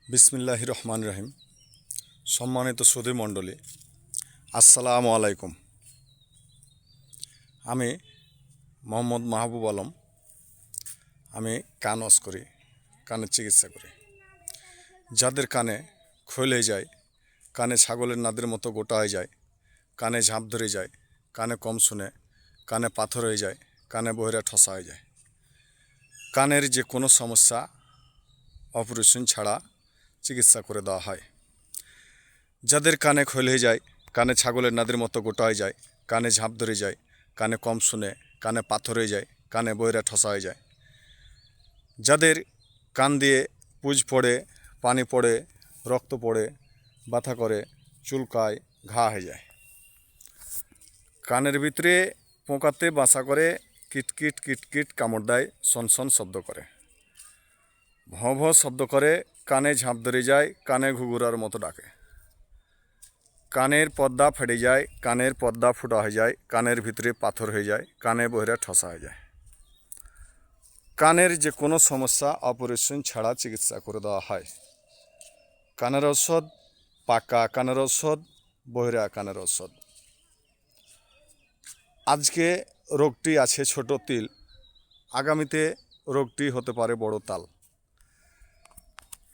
বিসমিল্লাহির রহমানির রহিম। সম্মানিত সুধী মণ্ডলী, আসসালামু আলাইকুম। আমি মোহাম্মদ মাহবুব আলম। আমি কান ওয়াশ করি, কানের চিকিৎসা করি। যাদের কানে খোল হয়ে যায়, কানে ছাগলের নাদের মতো গোটা হয়ে যায়, কানে ঝাঁপ ধরে যায়, কানে কম শুনে, কানে পাথর হয়ে যায়, কানে বহিরা ঠসা হয়ে যায়, কানের যে কোনো সমস্যা অপারেশন ছাড়া চিকিৎসা করে দেওয়া হয়। যাদের কানে খোল হয়ে যায়, কানে ছাগলের নাদের মতো গোটা হয়ে যায়, কানে ঝাঁপ ধরে যায়, কানে কম শুনে, কানে পাথর হয়ে যায়, কানে বহিরা ঠসা হয়ে যায়, যাদের কান দিয়ে পুজ পড়ে, পানি পড়ে, রক্ত পড়ে, ব্যথা করে, চুলকায়, ঘা হয়ে যায়, কানের ভিতরে পোকাতে বাসা করে, কিটকিট কিটকিট কামড় দেয়, সনসন শব্দ করে, ভঁ ভঁ শব্দ করে, কানে ঝাঁপ ধরে যায়, কানে ঘুঘুরার মতো ডাকে, কানের পর্দা ফেটে যায়, কানের পর্দা ফুটা হয়ে যায়, কানের ভিতরে পাথর হয়ে যায়, কানে বহিরা ঠসা হয়ে যায়। কানের যে কোনো সমস্যা অপারেশন ছাড়া চিকিৎসা করে দেওয়া হয়। কানের ঔষধ, পাকা কানের ঔষধ, বহিরা কানের ঔষধ। আজকে রোগটি আছে ছোট তিল, আগামীতে রোগটি হতে পারে বড় তাল।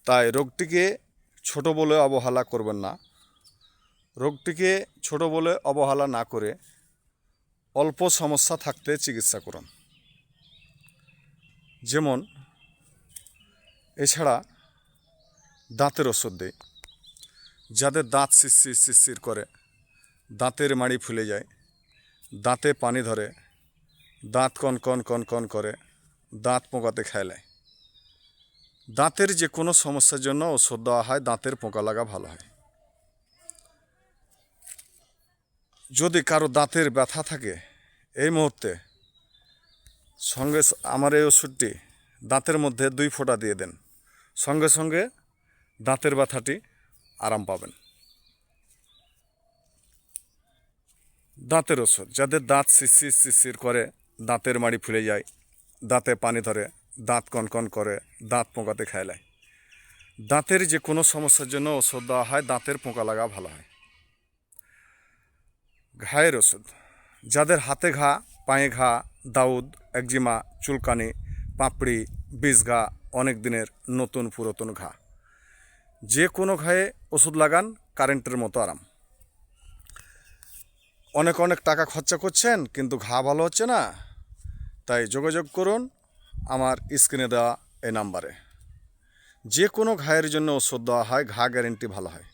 তাই রোগটিকে ছোট বলে অবহেলা করবেন না। রোগটিকে ছোট বলে অবহেলা না করে অল্প সমস্যা থাকতে চিকিৎসা করুন। যেমন এছাড়া দাঁতের ওষুধ দেয়। যাদের দাঁত শিরশির শিরশির করে, দাঁতের মাড়ি ফুলে যায়, দাঁতে পানি ধরে, দাঁত কন কন কন কন করে, দাঁত পোকাতে খেলায়, দাঁতের যে কোনো সমস্যার জন্য ওষুধ দেওয়া হয়, দাঁতের পোকা লাগা ভালো হয়। যদি কারো দাঁতের ব্যথা থাকে, এই মুহূর্তে সঙ্গে আমার এই ওষুধটি দাঁতের মধ্যে 2 ফোঁটা দিয়ে দেন, সঙ্গে সঙ্গে দাঁতের ব্যথাটি আরাম পাবেন। দাঁতের ওষুধ, যাদের দাঁত শিরশির শিরশির করে, দাঁতের মাড়ি ফুলে যায়, দাঁতে পানি ধরে, দাঁত কনকন করে, দাঁত পোকাতে খেলায়, দাঁতের যে কোনো সমস্যার জন্য ওষুধ দেওয়া হয়, দাঁতের পোকা লাগা ভালো হয়। ঘায়ের ওষুধ, যাদের হাতে ঘা, পায়ে ঘা, দাউদ, একজিমা, চুলকানি, পাপড়ি, বিষ ঘা, অনেক দিনের নতুন পুরাতন ঘা, যে কোনো ঘায়ে ওষুধ লাগান, কারেন্টের মতো আরাম। অনেক অনেক টাকা খরচা করছেন কিন্তু ঘা ভালো হচ্ছে না, তাই যোগাযোগ করুন আমার স্ক্রিনে দেওয়া এই নাম্বারে। যে কোনো ঘায়ের জন্য ওষুধ দেওয়া হয়, ঘা গ্যারেন্টি ভালো হয়।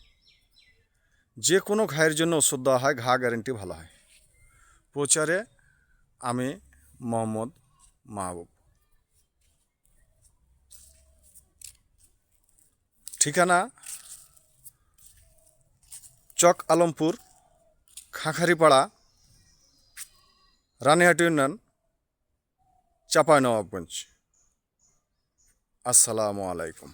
যে কোনো ঘায়ের জন্য ওষুধ দেওয়া হয়, ঘা গ্যারেন্টি ভালো হয়। প্রচারে আমি মোহাম্মদ মাহবুব। ঠিকানা চক আলমপুর, খাঁখারিপাড়া, রানিহাট ইউনিয়ন, চাঁপাইনবাবগঞ্জ। আসসালামু আলাইকুম।